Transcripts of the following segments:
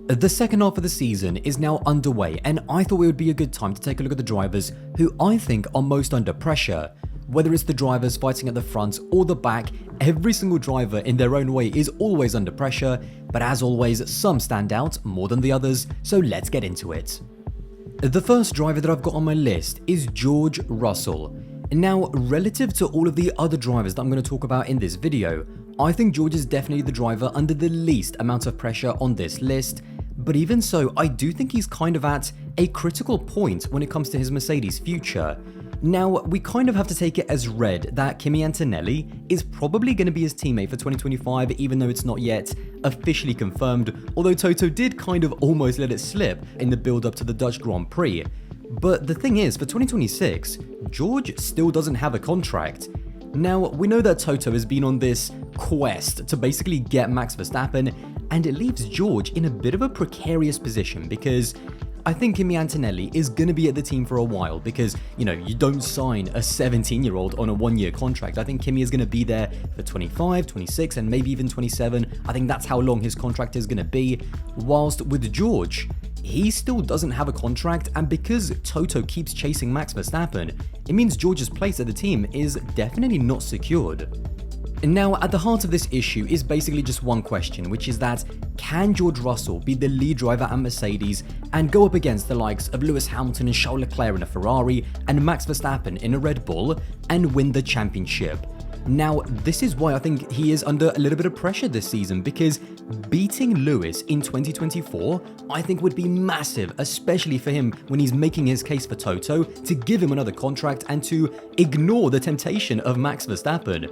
The second half of the season is now underway, and I thought it would be a good time to take a look at the drivers who I think are most under pressure. Whether it's the drivers fighting at the front or the back, every single driver in their own way is always under pressure, but as always, some stand out more than the others, so let's get into it. The first driver that I've got on my list is George Russell. Now, relative to all of the other drivers that I'm going to talk about in this video, I think George is definitely the driver under the least amount of pressure on this list, but even so, I do think he's kind of at a critical point when it comes to his Mercedes future. Now, we kind of have to take it as read that Kimi Antonelli is probably going to be his teammate for 2025, even though it's not yet officially confirmed, although Toto did kind of almost let it slip in the build-up to the Dutch Grand Prix. But the thing is, for 2026, George still doesn't have a contract. Now, we know that Toto has been on this quest to basically get Max Verstappen, and it leaves George in a bit of a precarious position because I think Kimi Antonelli is going to be at the team for a while because, you don't sign a 17-year-old on a one-year contract. I think Kimi is going to be there for 25, 26, and maybe even 27. I think that's how long his contract is going to be. Whilst with George, he still doesn't have a contract, and because Toto keeps chasing Max Verstappen, it means George's place at the team is definitely not secured. And now, at the heart of this issue is basically just one question, which is that can George Russell be the lead driver at Mercedes and go up against the likes of Lewis Hamilton and Charles Leclerc in a Ferrari and Max Verstappen in a Red Bull and win the championship? Now, this is why I think he is under a little bit of pressure this season, because beating Lewis in 2024 I think would be massive, especially for him when he's making his case for Toto to give him another contract and to ignore the temptation of Max Verstappen.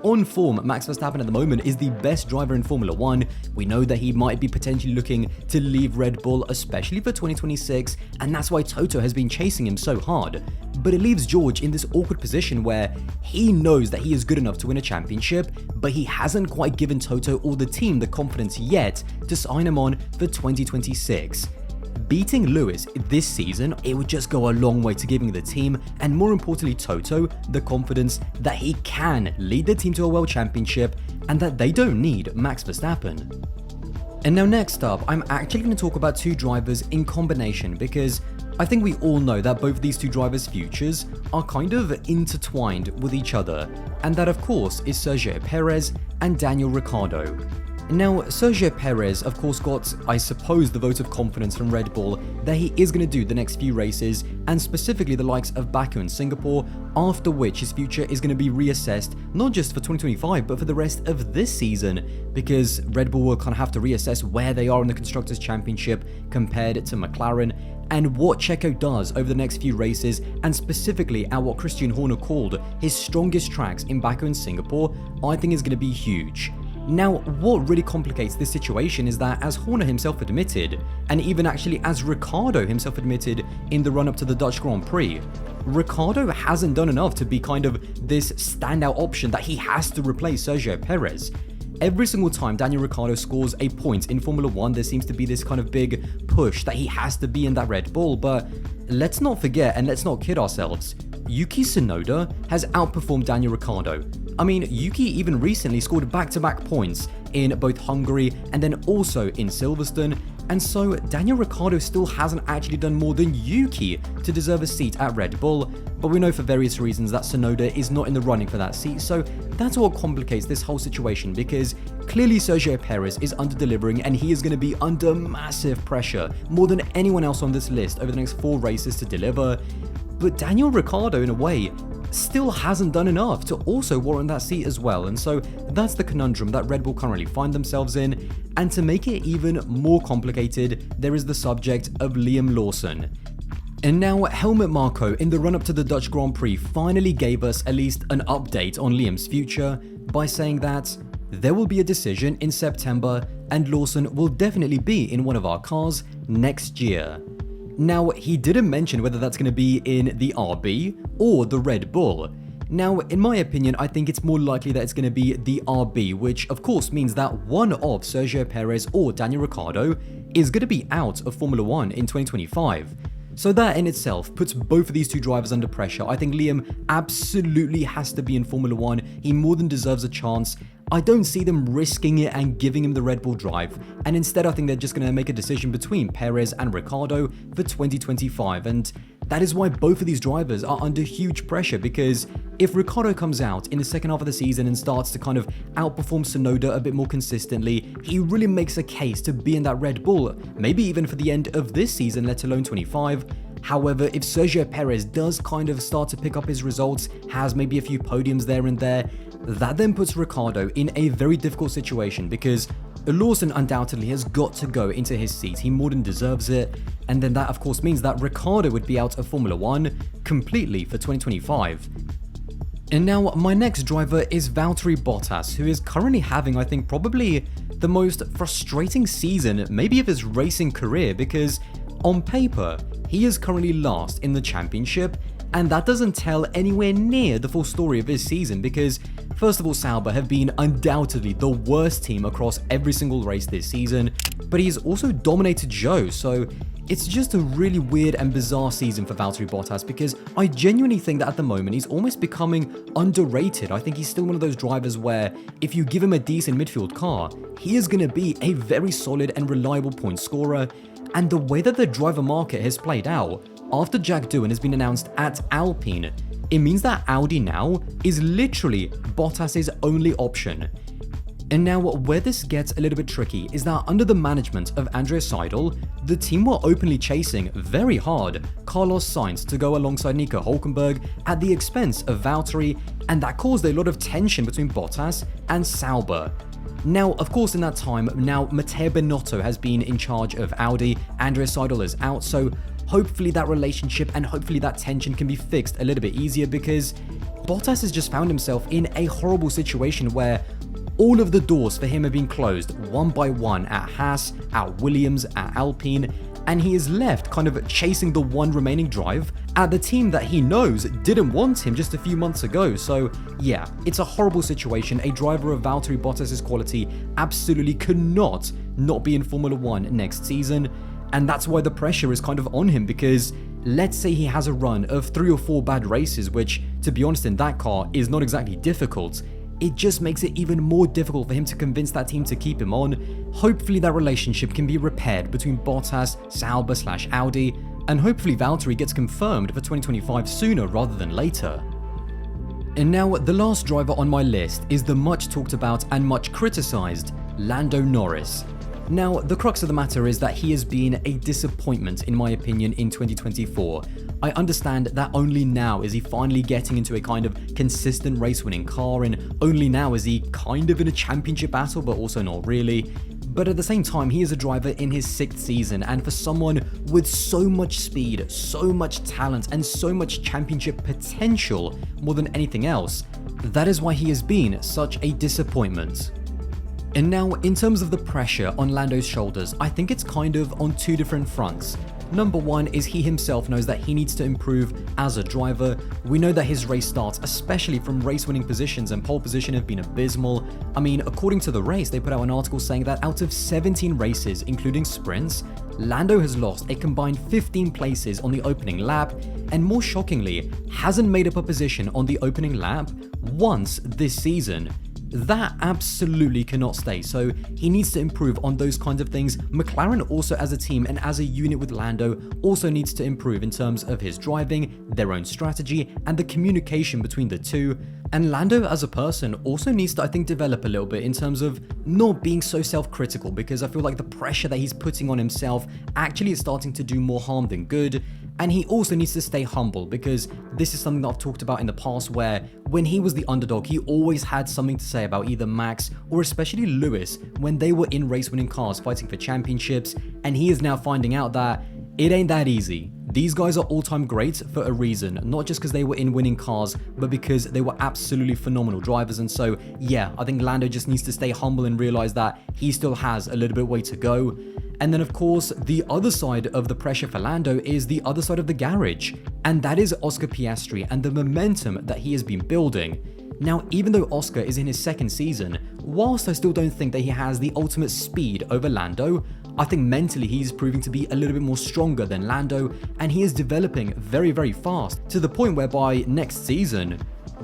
On form, Max Verstappen at the moment is the best driver in Formula 1. We know that he might be potentially looking to leave Red Bull, especially for 2026, and that's why Toto has been chasing him so hard. But it leaves George in this awkward position where he knows that he is good enough to win a championship, but he hasn't quite given Toto or the team the confidence yet to sign him on for 2026. Beating Lewis this season, it would just go a long way to giving the team, and more importantly Toto, the confidence that he can lead the team to a world championship and that they don't need Max Verstappen. And now next up, I'm actually going to talk about two drivers in combination because I think we all know that both of these two drivers' futures are kind of intertwined with each other, and that of course is Sergio Perez and Daniel Ricciardo. Now, Sergio Perez of course got, I suppose, the vote of confidence from Red Bull that he is going to do the next few races, and specifically the likes of Baku and Singapore, after which his future is going to be reassessed, not just for 2025 but for the rest of this season, because Red Bull will kind of have to reassess where they are in the Constructors' Championship compared to McLaren, and what Checo does over the next few races, and specifically at what Christian Horner called his strongest tracks in Baku and Singapore, I think is going to be huge. Now, what really complicates this situation is that, as Horner himself admitted, and even actually as Ricciardo himself admitted in the run-up to the Dutch Grand Prix, Ricciardo hasn't done enough to be kind of this standout option that he has to replace Sergio Perez. Every single time Daniel Ricciardo scores a point in Formula 1, there seems to be this kind of big push that he has to be in that Red Bull, but let's not forget and let's not kid ourselves. Yuki Tsunoda has outperformed Daniel Ricciardo. I mean, Yuki even recently scored back-to-back points in both Hungary and then also in Silverstone, and so Daniel Ricciardo still hasn't actually done more than Yuki to deserve a seat at Red Bull, but we know for various reasons that Tsunoda is not in the running for that seat, so that's what complicates this whole situation, because clearly Sergio Perez is under-delivering and he is going to be under massive pressure, more than anyone else on this list over the next 4 races to deliver. But Daniel Ricciardo, in a way, still hasn't done enough to also warrant that seat as well, and so that's the conundrum that Red Bull currently find themselves in. And to make it even more complicated, there is the subject of Liam Lawson. And now, Helmut Marko in the run-up to the Dutch Grand Prix finally gave us at least an update on Liam's future by saying that there will be a decision in September and Lawson will definitely be in one of our cars next year. Now, he didn't mention whether that's going to be in the RB or the Red Bull. Now, in my opinion, I think it's more likely that it's going to be the RB, which of course means that one of Sergio Perez or Daniel Ricciardo is going to be out of Formula 1 in 2025. So that in itself puts both of these two drivers under pressure. I think Liam absolutely has to be in Formula 1. He more than deserves a chance. I don't see them risking it and giving him the Red Bull drive, and instead I think they're just going to make a decision between Perez and Ricciardo for 2025, and that is why both of these drivers are under huge pressure, because if Ricciardo comes out in the second half of the season and starts to kind of outperform Tsunoda a bit more consistently, he really makes a case to be in that Red Bull, maybe even for the end of this season, let alone 25. However, if Sergio Perez does kind of start to pick up his results, has maybe a few podiums there and there, that then puts Ricciardo in a very difficult situation, because Lawson undoubtedly has got to go into his seat. He more than deserves it. And then that of course means that Ricciardo would be out of Formula 1 completely for 2025. And now my next driver is Valtteri Bottas, who is currently having, I think, probably the most frustrating season maybe of his racing career, because on paper, he is currently last in the championship, and that doesn't tell anywhere near the full story of his season, because first of all, Sauber have been undoubtedly the worst team across every single race this season, but he's also dominated Zhou, so it's just a really weird and bizarre season for Valtteri Bottas, because I genuinely think that at the moment he's almost becoming underrated. I think he's still one of those drivers where if you give him a decent midfield car, he is going to be a very solid and reliable point scorer. And the way that the driver market has played out, after Jack Doohan has been announced at Alpine, it means that Audi now is literally Bottas's only option. And now where this gets a little bit tricky is that under the management of Andrea Seidel, the team were openly chasing very hard Carlos Sainz to go alongside Nico Hülkenberg at the expense of Valtteri, and that caused a lot of tension between Bottas and Sauber. Now, of course, in that time, now Matteo Binotto has been in charge of Audi, Andrea Seidel is out, so hopefully that relationship and hopefully that tension can be fixed a little bit easier, because Bottas has just found himself in a horrible situation where all of the doors for him have been closed one by one at Haas, at Williams, at Alpine, and he is left kind of chasing the one remaining drive at the team that he knows didn't want him just a few months ago. So yeah, it's a horrible situation. A driver of Valtteri Bottas' quality absolutely could not be in Formula 1 next season, and that's why the pressure is kind of on him, because let's say he has a run of 3 or 4 bad races, which to be honest in that car is not exactly difficult. It just makes it even more difficult for him to convince that team to keep him on. Hopefully that relationship can be repaired between Bottas, Sauber/Audi, and hopefully Valtteri gets confirmed for 2025 sooner rather than later. And now the last driver on my list is the much talked about and much criticized Lando Norris. Now, the crux of the matter is that he has been a disappointment in my opinion in 2024. I understand that only now is he finally getting into a kind of consistent race-winning car, and only now is he kind of in a championship battle, but also not really. But at the same time, he is a driver in his 6th season, and for someone with so much speed, so much talent, and so much championship potential more than anything else, that is why he has been such a disappointment. And now, in terms of the pressure on Lando's shoulders, I think it's kind of on 2 different fronts. Number one is he himself knows that he needs to improve as a driver. We know that his race starts, especially from race-winning positions and pole position, have been abysmal. I mean, according to the race, they put out an article saying that out of 17 races, including sprints, Lando has lost a combined 15 places on the opening lap, and more shockingly, hasn't made up a position on the opening lap once this season. That absolutely cannot stay, so he needs to improve on those kinds of things. McLaren also as a team and as a unit with Lando also needs to improve in terms of his driving, their own strategy, and the communication between the two. And Lando as a person also needs to, I think, develop a little bit in terms of not being so self-critical, because I feel like the pressure that he's putting on himself actually is starting to do more harm than good. And he also needs to stay humble, because this is something that I've talked about in the past, where when he was the underdog, he always had something to say about either Max or especially Lewis when they were in race-winning cars fighting for championships, and he is now finding out that it ain't that easy. These guys are all-time greats for a reason, not just because they were in winning cars, but because they were absolutely phenomenal drivers. And so, yeah, I think Lando just needs to stay humble and realize that he still has a little bit way to go. And then, of course, the other side of the pressure for Lando is the other side of the garage, and that is Oscar Piastri and the momentum that he has been building. Now, even though Oscar is in his 2nd season, whilst I still don't think that he has the ultimate speed over Lando, I think mentally he's proving to be a little bit more stronger than Lando, and he is developing very, very fast, to the point whereby next season,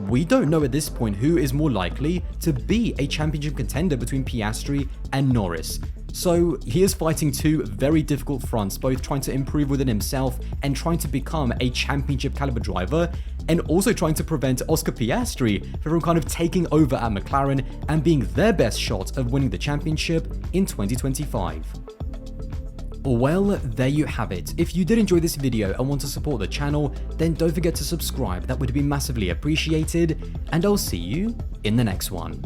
we don't know at this point who is more likely to be a championship contender between Piastri and Norris. So he is fighting two very difficult fronts, both trying to improve within himself and trying to become a championship caliber driver, and also trying to prevent Oscar Piastri from kind of taking over at McLaren and being their best shot of winning the championship in 2025. Well, there you have it. If you did enjoy this video and want to support the channel, then don't forget to subscribe. That would be massively appreciated, and I'll see you in the next one.